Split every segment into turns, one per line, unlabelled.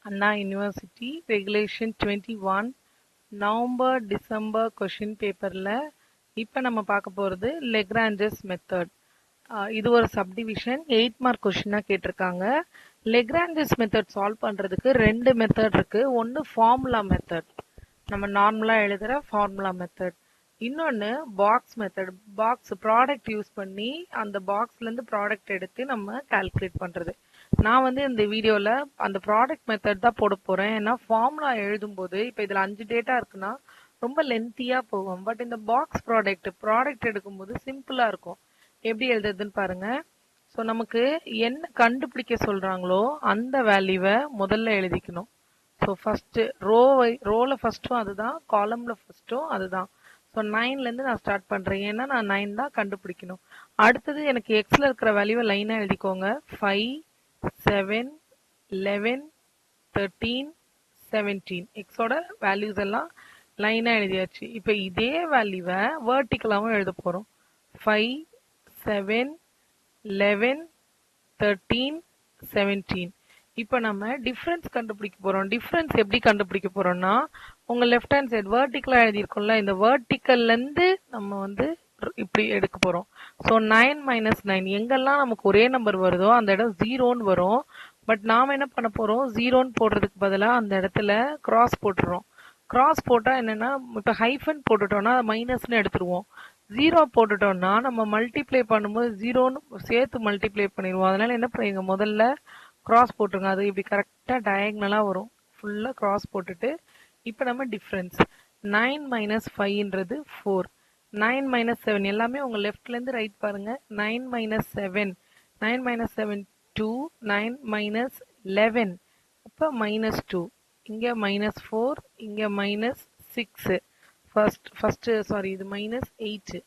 Anna University Regulation 21 November December question பேப்பர்ல இப்போ நம்ம பார்க்க போகிறது லெக்ராஞ்சஸ் மெத்தட். இது ஒரு சப்டிவிஷன் 8 மார்க் கொஷினாக கேட்டிருக்காங்க. லெக்ராஞ்சஸ் மெத்தட் சால்வ் பண்ணுறதுக்கு ரெண்டு மெத்தட் இருக்குது. ஒன்று ஃபார்முலா மெத்தட், நம்ம நார்மலாக எழுதுகிற ஃபார்முலா மெத்தட். இன்னொன்று box method, box product use பண்ணி அந்த பாக்ஸ்லேருந்து ப்ராடக்ட் எடுத்து நம்ம கால்குலேட் பண்ணுறது. நான் வந்து இந்த வீடியோவில் அந்த ப்ராடக்ட் மெத்தட் தான் போட போகிறேன். ஏன்னா ஃபார்முலா எழுதும்போது இப்போ இதில் 5 டேட்டா இருக்குன்னா ரொம்ப லென்த்தியாக போகும். பட் இந்த பாக்ஸ் ப்ராடக்ட் எடுக்கும்போது சிம்பிளாக இருக்கும். எப்படி எழுதுறதுன்னு பாருங்க. ஸோ நமக்கு என்ன கண்டுபிடிக்க சொல்கிறாங்களோ அந்த வேல்யூவை முதல்ல எழுதிக்கணும். ஸோ ஃபஸ்ட்டு ரோவில் ஃபஸ்ட்டும் அதுதான், காலமில் ஃபஸ்ட்டும் அதுதான். ஸோ 9லேருந்து நான் ஸ்டார்ட் பண்ணுறேன். ஏன்னா நான் 9 தான் கண்டுபிடிக்கணும். அடுத்தது எனக்கு எக்ஸில் இருக்கிற வேல்யூவை லைனாக எழுதிக்கோங்க. 5, 7, 11, 13, 17 எக்ஸோட வேல்யூஸ் எல்லாம் லைனாக எழுதியாச்சு. இப்போ இதே வேல்யூவை வேர்ட்டிக்கலாகவும் எழுத போகிறோம். 5, 7, 11, 13, 17. இப்போ நம்ம டிஃப்ரென்ஸ் கண்டுபிடிக்க போகிறோம். டிஃப்ரென்ஸ் எப்படி கண்டுபிடிக்க போகிறோம்னா, உங்கள் லெஃப்ட் ஹேண்ட் சைடு வேர்ட்டிக்கலாக எழுதியிருக்கோம்ல, இந்த வேர்ட்டிக்கல்லேருந்து நம்ம வந்து இப்படி எடுக்க போகிறோம். ஸோ 9 மைனஸ் 9 எங்கெல்லாம் நமக்கு ஒரே நம்பர் வருதோ அந்த இடம் 0ன்னு வரும். பட் நாம் என்ன பண்ண போகிறோம், 0ன்னு போடுறதுக்கு பதிலாக அந்த இடத்துல கிராஸ் போட்டுறோம். கிராஸ் போட்டால் என்னென்னா, இப்போ ஹைஃபன் போட்டுட்டோம்னா மைனஸ்னு எடுத்துருவோம். 0 போட்டுட்டோம்னா நம்ம மல்டிப்ளை பண்ணும்போது 0ன்னு சேர்த்து மல்டிப்ளை பண்ணிடுவோம். அதனால என்ன பண்ணுவீங்க, முதல்ல கிராஸ் போட்டுருங்க. அது இப்படி கரெக்டாக டயக்னலாக வரும். ஃபுல்லாக கிராஸ் போட்டுட்டு இப்போ நம்ம டிஃப்ரென்ஸ் 9 மைனஸ் 5ன்றது 4, 9 மைனஸ் 7 எல்லாமே உங்கள் லெஃப்ட்லேருந்து ரைட் பாருங்க. 9 மைனஸ் 7, 9 மைனஸ் 7 2, 9 மைனஸ் 11 அப்போ மைனஸ் 2, இங்கே மைனஸ் 4, இங்கே மைனஸ் 6. இது மைனஸ் 8.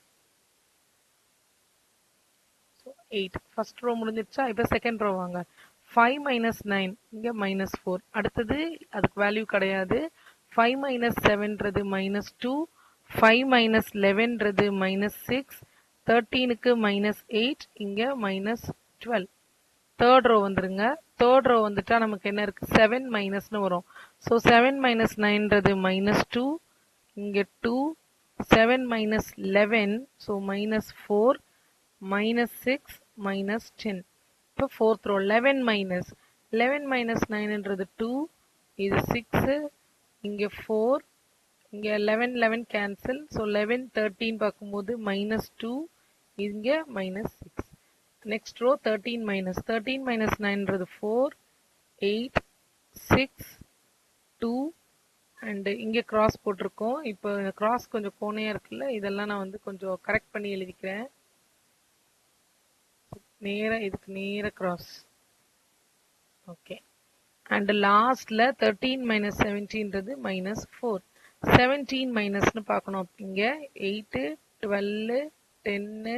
ஸோ 8 ஃபர்ஸ்ட் ரோ முடிஞ்சிருச்சா. இப்போ செகண்ட் ரோ வாங்க. 5 மைனஸ் 9 இங்கே மைனஸ் 4. அடுத்தது அதுக்கு வேல்யூ கிடையாது. 5 மைனஸ் 7ன்றது மைனஸ் 2, 5 மைனஸ் 11ன்றது மைனஸ் 6, 13க்கு மைனஸ் 8, இங்கே மைனஸ் 12. தேர்ட் ரோ வந்துருங்க. தேர்ட் ரோ வந்துட்டா நமக்கு என்ன இருக்குது, 7 மைனஸ்னு வரும். ஸோ 7 மைனஸ் 9ன்றது மைனஸ் 2, இங்கே 2, 7 minus 11, so minus 4, minus 6, minus 10. இப்போ ஃபோர்த் ரோ 11 மைனஸ் 9ன்றது 2, இது 6, இங்கே 4, இங்கே 11 11 கேன்சல். ஸோ 11 13 பார்க்கும்போது மைனஸ் 2, இங்கே மைனஸ் 6. நெக்ஸ்ட் ரோ 13 மைனஸ் 9ன்றது 4, 8, 6, 2 அண்டு இங்கே கிராஸ் போட்டிருக்கோம். இப்போ கிராஸ் கொஞ்சம் கோணையாக இருக்குல்ல, இதெல்லாம் நான் வந்து கொஞ்சம் கரெக்ட் பண்ணி எழுதிக்கிறேன். இதுக்கு நேர கிராஸ். ஓகே. அண்ட் லாஸ்ட்ல 13 மைனஸ் 17ன்றது மைனஸ் 4. 17 மைனஸ்னு பார்க்கணும். இங்க 8, 12, 10,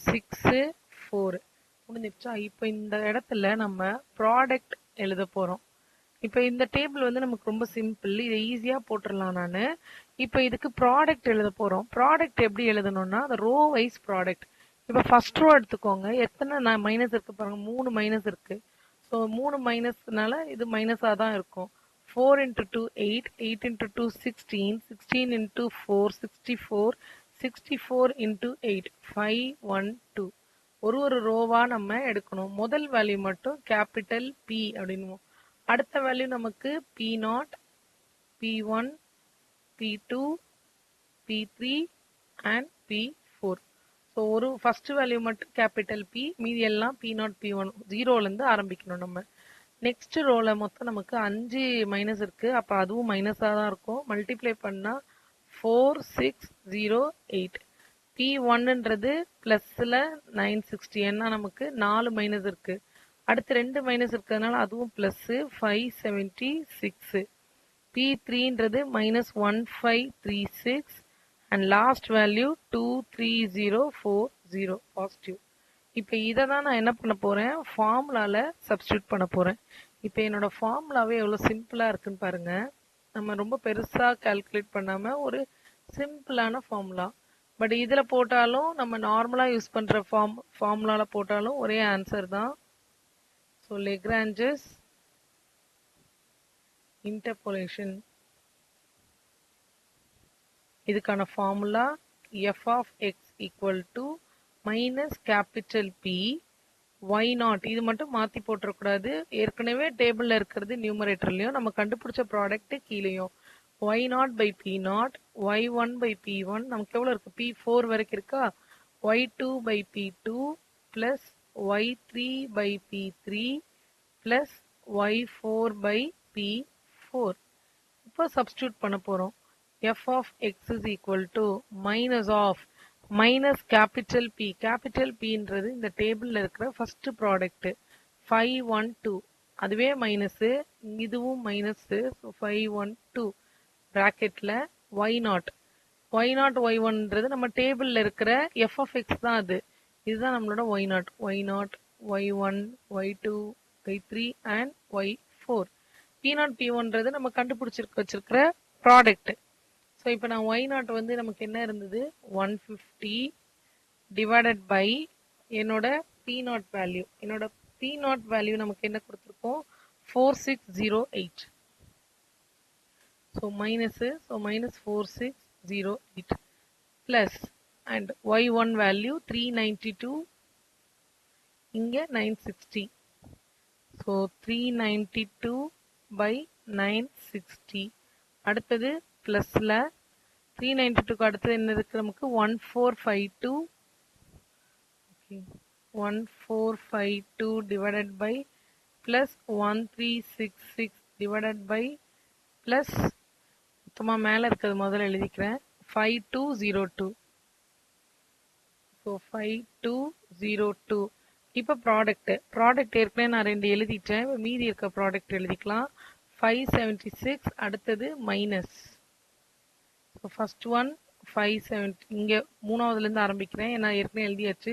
6, 4 முடிஞ்சிருச்சா. இப்போ இந்த இடத்துல நம்ம ப்ராடக்ட் எழுத போறோம். இப்போ இந்த டேபிள் வந்து நமக்கு ரொம்ப சிம்பிள், இதை ஈஸியாக போட்டுடலாம். நான் இப்போ இதுக்கு ப்ராடக்ட் எழுத போகிறோம். ப்ராடக்ட் எப்படி எழுதணும்னா, அது ரோ வைஸ் ப்ராடக்ட். இப்போ ஃபர்ஸ்ட் ரோ எடுத்துக்கோங்க. எத்தனை மைனஸ் இருக்கு பாருங்க, 3 மைனஸ் இருக்கு. ஸோ 3 மைனஸ்னால இது மைனஸாக தான் இருக்கும். 4 இன்ட்டு 2 8, 8 இன்ட்டு 2 16, 16 இன்ட்டு 4 64, 64 இன்ட்டு 8 5, 1, 2. ஒரு ரோவாக நம்ம எடுக்கணும். முதல் வேல்யூ மட்டும் கேபிட்டல் பி அப்படின்னுவோம். அடுத்த வேல்யூ நமக்கு P0, P1, P2, P3 and P4. So first value மட்டும் கேபிட்டல் பி, மீதி எல்லாம் P0, P1 0லேருந்து ஆரம்பிக்கணும் நம்ம. நெக்ஸ்ட் ரோல மொத்தம் நமக்கு 5 மைனஸ் இருக்கு. அப்போ அதுவும் மைனஸாக தான் இருக்கும். மல்டிப்ளை பண்ணால் 4, 6, 0, 8. P1ன்றது ப்ளஸில் 960, ஏன்னா நமக்கு 4 மைனஸ் இருக்கு. அடுத்து 2 மைனஸ் இருக்கிறதுனால அதுவும் ப்ளஸ்ஸு 576. P3ன்றது minus 1536 and last value 23040 positive. இப்போ இதை தான் நான் என்ன பண்ண போகிறேன், ஃபார்முலாவில் சப்ஸ்டியூட் பண்ண போகிறேன். இப்போ என்னோட ஃபார்முலாவே எவ்வளோ சிம்பிளாக இருக்குன்னு பாருங்க. நம்ம ரொம்ப பெருசாக கால்குலேட் பண்ணாமல் ஒரு சிம்பிளான ஃபார்முலா. பட் இதில் போட்டாலும் நம்ம நார்மலாக யூஸ் பண்ணுற ஃபார்முலாவில் போட்டாலும் ஒரே ஆன்சர் தான். So Lagrange's interpolation. இதுக்கான formula f of x equal to minus capital P y0. இது மட்டும் மாத்தி போட்டுறக்கூடாது. ஏற்கனவே டேபிள்ல இருக்கிறது நியூமரேட்டர்லயும் நம்ம கண்டுபிடிச்ச ப்ராடக்ட் கீழேயும் y0 by p0 y1 by p1 நமக்கு எவ்வளவு இருக்கு p4 வரைக்கும் இருக்கா y2 by p2 plus y3 by p3 plus y4 by p4. இப்போ சப்ஸ்டியூட் பண்ண போறோம். f of x is equal to minus of minus capital P. capital Pன்றது இந்த டேபிள்ல இருக்கிற ஃபர்ஸ்ட் ப்ராடக்ட் 512. அதுவே மைனஸ், இதுவும் மைனஸ். 512 பிராக்கெட்ல y0 y0 y1ன்றது நம்ம டேபிள்ல இருக்கிற f of x தான். அது இதுதான் நம்மளோட y0 y0 y1 y2 y3 and y4. p0 p1ன்றது நம்ம வச்சிருக்கிற ப்ராடக்ட். ஸோ இப்போ நான் y0 வந்து நமக்கு என்ன இருந்தது 150 டிவைடட் பை என்னோட p0 வேல்யூ. என்னோட p0 வேல்யூ நமக்கு என்ன கொடுத்துருக்கோம் 4608. So minus, so minus 4608 plus and y1 value 392, இங்கே 960. So 392 by 960. அடுத்தது பிளஸ்ல 392க்கு அடுத்தது என்ன இருக்கு நமக்கு 1452. 1452 divided by plus 1366 divided by plus மொத்தமா மேல இருக்கிறது முதல்ல எழுதிக்கிறேன் 5202. ஸோ 5202. இப்போ ப்ராடக்ட் ஏற்கனவே நான் 2 எழுதிட்டேன். மீதி இருக்க ப்ராடக்ட் எழுதிக்கலாம் 576. அடுத்தது மைனஸ். So first one 570. இங்கே மூணாவதுலேருந்து ஆரம்பிக்கிறேன். நான் ஏற்கனவே எழுதியாச்சு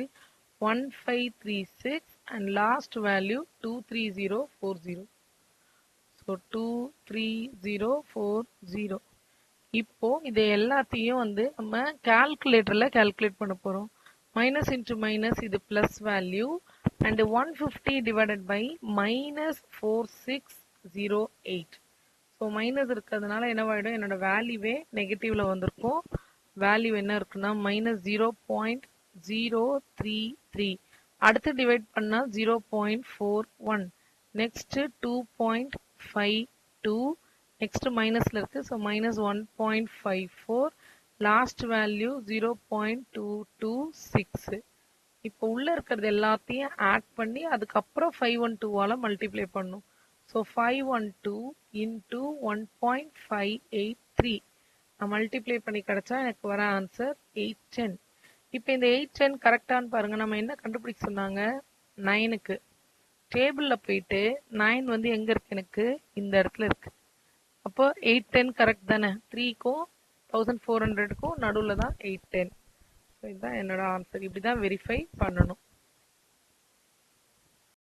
1536 அண்ட் லாஸ்ட் வேல்யூ 23040. ஸோ 23040. இப்போ இதை எல்லாத்தையும் வந்து நம்ம கால்குலேட்டர்ல கால்குலேட் பண்ண போறோம். மைனஸ் இன்டு மைனஸ் இது plus value and 150 divided by minus 4608. So minus இருக்கிறதுனால என்னவாயிடும் என்னோட வேல்யூவே நெகட்டிவ்ல வந்திருக்கும். வேல்யூ என்ன இருக்குன்னா மைனஸ் 0.033. அடுத்து டிவைட் பண்ணா 0.41. நெக்ஸ்ட் 2.52. நெக்ஸ்ட் மைனஸ்ல இருக்கு. So minus 1.54. Last value 0.226. இப்போ உள்ள இருக்கிறது எல்லாத்தையும் ஆட் பண்ணி அதுக்கப்புறம் 512ஆல மல்டிப்ளை பண்ணும். ஸோ 512 இன்டூ 1.583 நான் மல்டிப்ளை பண்ணி கிடைச்சா எனக்கு வர ஆன்சர் 810. இப்போ இந்த 810 கரெக்டானு பாருங்க. நம்ம என்ன கண்டுபிடிக்க சொன்னாங்க 9க்கு. டேபிள்ல போயிட்டு 9 வந்து எங்க இருக்கு எனக்கு இந்த இடத்துல இருக்கு. அப்போ 810 கரெக்ட் தானே. 3க்கும் 1400க்கும் நடுவில் தான் 810. இதுதான் என்னோட ஆன்சர். இப்படிதான் வெரிஃபை பண்ணணும்.